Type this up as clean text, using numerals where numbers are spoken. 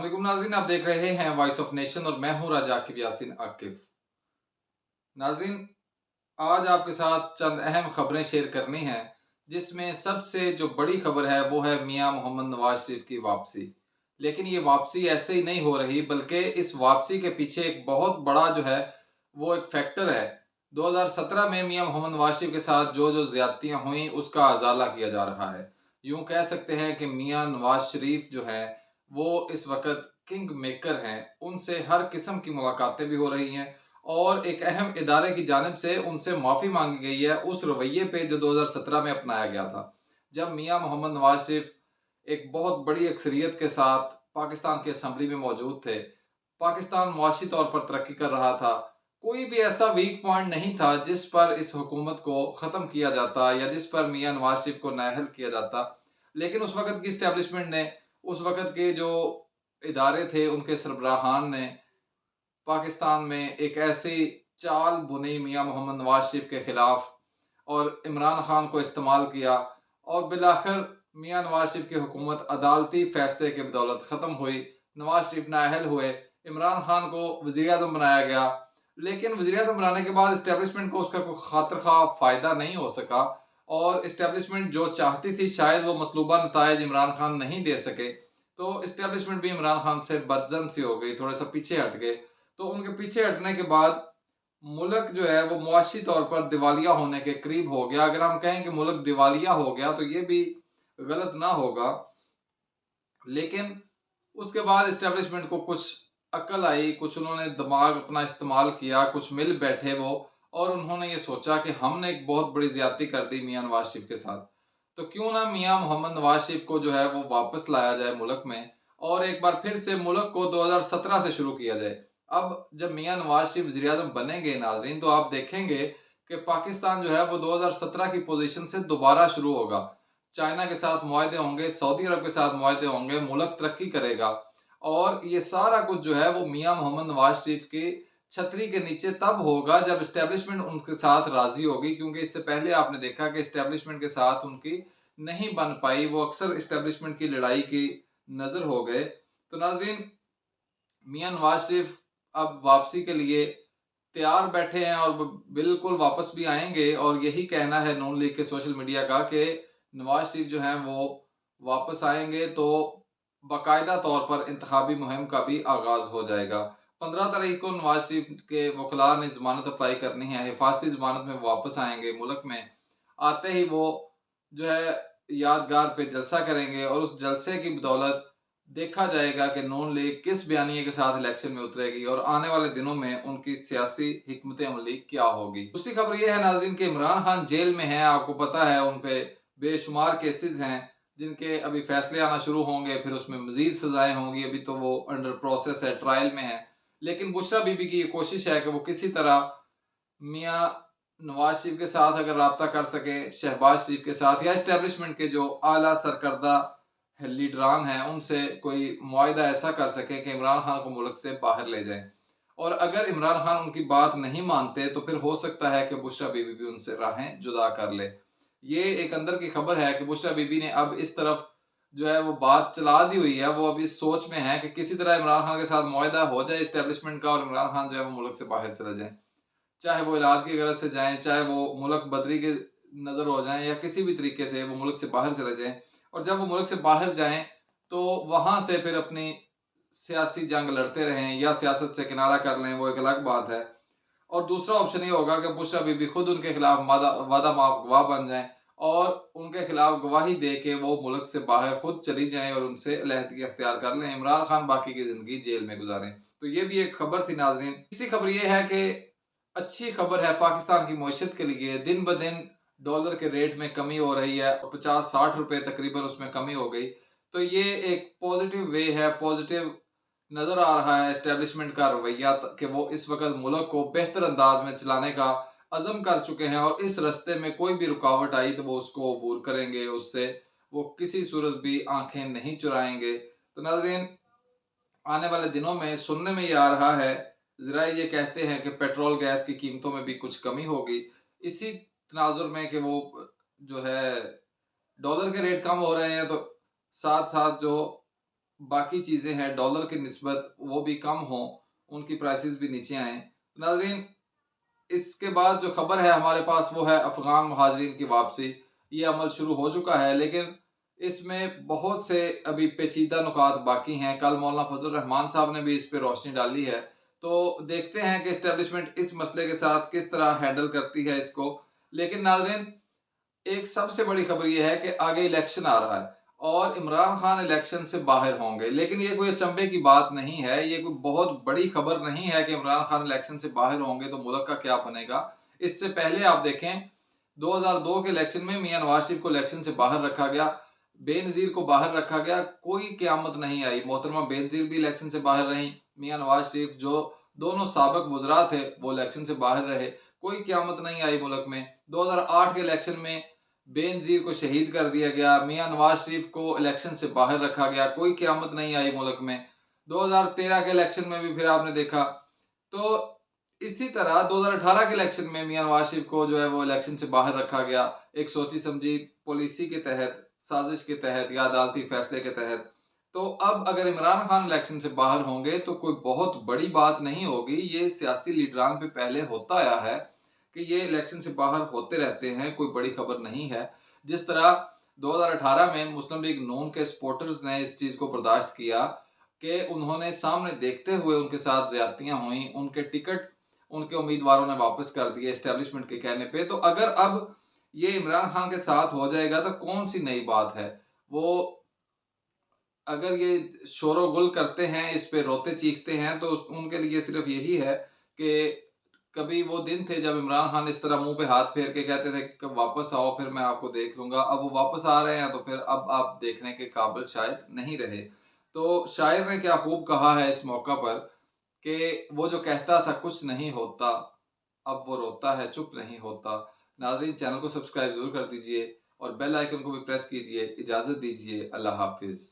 वालेकुम नाज़रीन, आप देख रहे हैं वॉइस ऑफ नेशन और मैं हूं राजा आकिब यासीन आकिब। नाज़रीन, आज आपके साथ चंद अहम खबरें शेयर करनी हैं, जिसमें सबसे जो बड़ी खबर है वो है मियां मोहम्मद नवाज शरीफ की वापसी। लेकिन ये वापसी ऐसे ही नहीं हो रही, बल्कि इस वापसी के पीछे एक बहुत बड़ा जो है वो एक फैक्टर है। 2017 में मियां मोहम्मद नवाज शरीफ के साथ जो जो ज्यादतियां हुई उसका अजाला किया जा रहा है। यूं कह सकते हैं कि मियां नवाज शरीफ जो है वो इस वक्त किंग मेकर हैं। उनसे हर किस्म की मुलाकातें भी हो रही हैं और एक अहम इदारे की जानिब से उनसे माफ़ी मांगी गई है उस रवैये पे जो 2017 में अपनाया गया था, जब मियां मोहम्मद नवाज शरीफ एक बहुत बड़ी अक्सरियत के साथ पाकिस्तान की असम्बली में मौजूद थे। पाकिस्तान मुआशी तौर पर तरक्की कर रहा था। कोई भी ऐसा वीक पॉइंट नहीं था जिस पर इस हुकूमत को ख़त्म किया जाता या जिस पर मियां नवाज शरीफ को नाअहल किया जाता। लेकिन उस वक़्त की इस्टेब्लिशमेंट ने, उस वक़्त के जो इदारे थे, उनके सरबराहान ने पाकिस्तान में एक ऐसी चाल बुनी मियां मोहम्मद नवाज शरीफ के खिलाफ और इमरान खान को इस्तेमाल किया और बिलाखिर मियां नवाज शरीफ की हुकूमत अदालती फैसले की बदौलत ख़त्म हुई। नवाज शरीफ नाअहल हुए, इमरान खान को वज़ीर आज़म बनाया गया। लेकिन वज़ीर आज़म बनाने के बाद इस्टेब्लिशमेंट को उसका कोई खातिर खा फ़ायदा नहीं हो सका और इस्टेब्लिशमेंट जो चाहती थी शायद वो मतलूबा नतायज इमरान खान नहीं दे सके। तो इस्टेब्लिशमेंट भी इमरान खान से बदज़न सी हो गई, थोड़ा सा पीछे हट गए। तो उनके पीछे हटने के बाद मुल्क जो है वो मुआशी तौर पर दिवालिया होने के करीब हो गया। अगर हम कहें कि मुल्क दिवालिया हो गया तो ये भी गलत ना होगा। लेकिन उसके बाद इस्टेब्लिशमेंट को कुछ अक्ल आई, कुछ उन्होंने दिमाग अपना इस्तेमाल किया, कुछ मिल बैठे वो और उन्होंने ये सोचा कि हमने एक बहुत बड़ी ज़्यादती कर दी मियां नवाज शरीफ के साथ। तो क्यों ना मियां मोहम्मद नवाज शरीफ को जो है वो वापस लाया जाए मुल्क में और एक बार फिर से मुल्क को 2017 से शुरू किया जाए। अब जब मियां नवाज शरीफ वज़ीर आज़म बनेंगे नाज़रीन, तो आप देखेंगे कि पाकिस्तान जो है वो 2017 की पोज़ीशन से दोबारा शुरू होगा। चाइना के साथ मुआहदे होंगे, सऊदी अरब के साथ मुआहदे होंगे, मुल्क तरक्की करेगा और ये सारा कुछ जो है वो मियां मोहम्मद नवाज शरीफ की छतरी के नीचे तब होगा जब इस्टेब्लिशमेंट उनके साथ राजी होगी, क्योंकि इससे पहले आपने देखा कि इस्टेब्लिशमेंट के साथ उनकी नहीं बन पाई। वो अक्सर इस्टेब्लिशमेंट की लड़ाई की नजर हो गए। तो नाजरीन, मियां नवाज शरीफ अब वापसी के लिए तैयार बैठे हैं और बिल्कुल वापस भी आएंगे और यही कहना है नून लीग के सोशल मीडिया का कि नवाज शरीफ जो हैं वो वापस आएंगे तो बाकायदा तौर पर इंतखाबी मुहिम का भी आगाज हो जाएगा। 15 तारीख को नवाज शरीफ के वकला ने जमानत अप्लाई करनी है, हिफाजती जमानत में वापस आएंगे मुल्क में। आते ही वो जो है यादगार पे जलसा करेंगे और उस जलसे की बदौलत देखा जाएगा कि नून लीग किस बयानिए के साथ इलेक्शन में उतरेगी और आने वाले दिनों में उनकी सियासी हिकमत अमली क्या होगी। दूसरी खबर यह है नाज़रीन कि इमरान खान जेल में है। आपको पता है उन पे बेशुमार केसेस हैं जिनके अभी फैसले आना शुरू होंगे, फिर उसमें मजीद सजाएं होंगी। अभी तो वो अंडर प्रोसेस है, ट्रायल में है। लेकिन बुशरा बीबी की ये कोशिश है कि वो किसी तरह मियां नवाज शरीफ के साथ अगर रब्ता कर सके, शहबाज शरीफ के साथ या इस्टेब्लिशमेंट के जो आला सरकर्दा लीडरान हैं उनसे कोई मुआहिदा ऐसा कर सके कि इमरान खान को मुल्क से बाहर ले जाएं। और अगर इमरान खान उनकी बात नहीं मानते तो फिर हो सकता है कि बुशरा बीबी भी उनसे राहें जुदा कर ले। ये एक अंदर की खबर है कि बुशरा बीबी ने अब इस तरफ जो है वो बात चला दी हुई है। वो अब इस सोच में है कि किसी तरह इमरान खान के साथ मुआहिदा हो जाए इस्टेब्लिशमेंट का और इमरान खान जो है वो मुल्क से बाहर चले जाए। चाहे वो इलाज की गरज से जाएं, चाहे वो मुल्क बदरी के नज़र हो जाएं या किसी भी तरीके से वो मुल्क से बाहर चले जाएं। और जब वो मुल्क से बाहर जाएं तो वहाँ से फिर अपनी सियासी जंग लड़ते रहें या सियासत से किनारा कर लें, वो एक अलग बात है। और दूसरा ऑप्शन ये होगा कि बुशरा बीबी खुद उनके खिलाफ वादा माफ गवाह बन जाएं और उनके खिलाफ गवाही दे के वो मुल्क से बाहर खुद चली जाएं और उनसे अलहदगी अख्तियार कर लें। इमरान खान बाकी की जिंदगी जेल में गुजारें। तो ये भी एक खबर थी नाजरीन। तीसरी खबर ये है कि अच्छी खबर है पाकिस्तान की मईशत के लिए। दिन ब दिन डॉलर के रेट में कमी हो रही है, 50-60 रुपए तकरीबन उसमें कमी हो गई। तो ये एक पॉजिटिव वे है, पॉजिटिव नजर आ रहा है एस्टेब्लिशमेंट का रवैया कि वो इस वक्त मुल्क को बेहतर अंदाज में चलाने का अज़म कर चुके हैं और इस रास्ते में कोई भी रुकावट आई तो वो उसको अबूर करेंगे, उससे वो किसी सूरत भी आंखें नहीं चुराएंगे। तो नाज़रीन, आने वाले दिनों में सुनने में ये आ रहा है, ज़रा ये कहते हैं कि पेट्रोल गैस की कीमतों में भी कुछ कमी होगी। इसी तनाजुर में कि वो जो है डॉलर के रेट कम हो रहे हैं तो साथ साथ जो बाकी चीज़ें हैं डॉलर की निस्बत वो भी कम हों, उनकी प्राइसेस भी नीचे आएँ। नाज़रीन, इसके बाद जो खबर है हमारे पास वो है अफ़गान मुहाजिरीन की वापसी। ये अमल शुरू हो चुका है, लेकिन इसमें बहुत से अभी पेचीदा नुकात बाकी हैं। कल मौलाना फजल रहमान साहब ने भी इस पे रोशनी डाली है। तो देखते हैं कि एस्टेब्लिशमेंट इस मसले के साथ किस तरह हैंडल करती है इसको। लेकिन नाज़रीन, एक सबसे बड़ी खबर ये है कि आगे इलेक्शन आ रहा है और इमरान खान इलेक्शन से बाहर होंगे। लेकिन ये कोई अचंभे की बात नहीं है, ये कोई बहुत बड़ी खबर नहीं है कि इमरान खान इलेक्शन से बाहर होंगे तो मुल्क का क्या बनेगा। इससे पहले आप देखें, 2002 के इलेक्शन में मियां नवाज शरीफ को इलेक्शन से बाहर रखा गया, बेनज़ीर को बाहर रखा गया, कोई क़यामत नहीं आई। मोहतरमा बेनज़ीर भी इलेक्शन से बाहर रहीं, मियां नवाज शरीफ जो दोनों साबिक वज़रा थे वो इलेक्शन से बाहर रहे, कोई क़यामत नहीं आई मुल्क में। 2008 के इलेक्शन में बेनज़ीर को शहीद कर दिया गया, मियां नवाज शरीफ को इलेक्शन से बाहर रखा गया, कोई क़यामत नहीं आई मुल्क में। 2013 के इलेक्शन में भी फिर आपने देखा। तो इसी तरह 2018 के इलेक्शन में मियां नवाज शरीफ को जो है वो इलेक्शन से बाहर रखा गया, एक सोची समझी पॉलिसी के तहत, साजिश के तहत या अदालती फैसले के तहत। तो अब अगर इमरान खान इलेक्शन से बाहर होंगे तो कोई बहुत बड़ी बात नहीं होगी। ये सियासी लीडरान पे पहले होता आया है कि ये इलेक्शन से बाहर होते रहते हैं, कोई बड़ी खबर नहीं है। जिस तरह 2018 में मुस्लिम लीग नून के सपोर्टर्स ने इस चीज़ को बर्दाश्त किया कि उन्होंने सामने देखते हुए उनके साथ ज़्यादतियाँ हुई, उनके टिकट उनके उम्मीदवारों ने वापस कर दिए एस्टेब्लिशमेंट के कहने पे। तो अगर अब ये इमरान खान के साथ हो जाएगा तो कौन-सी नई बात है? वो अगर ये शोर-ओ-गुल करते हैं, इस पे रोते-चीखते हैं तो उनके लिए सिर्फ़ यही है कि कभी वो दिन थे जब इमरान खान इस तरह मुँह पे हाथ फेर के कहते थे कि वापस आओ फिर मैं आपको देख लूँगा। अब वो वापस आ रहे हैं तो फिर अब आप देखने के काबिल शायद नहीं रहे। तो शायर ने क्या खूब कहा है इस मौका पर कि वो जो कहता था कुछ नहीं होता, अब वो रोता है चुप नहीं होता। नाज़रीन, चैनल को सब्सक्राइब ज़रूर कर दीजिए और बेल आइकन को भी प्रेस कीजिए। इजाज़त दीजिए। अल्लाह हाफ़िज़।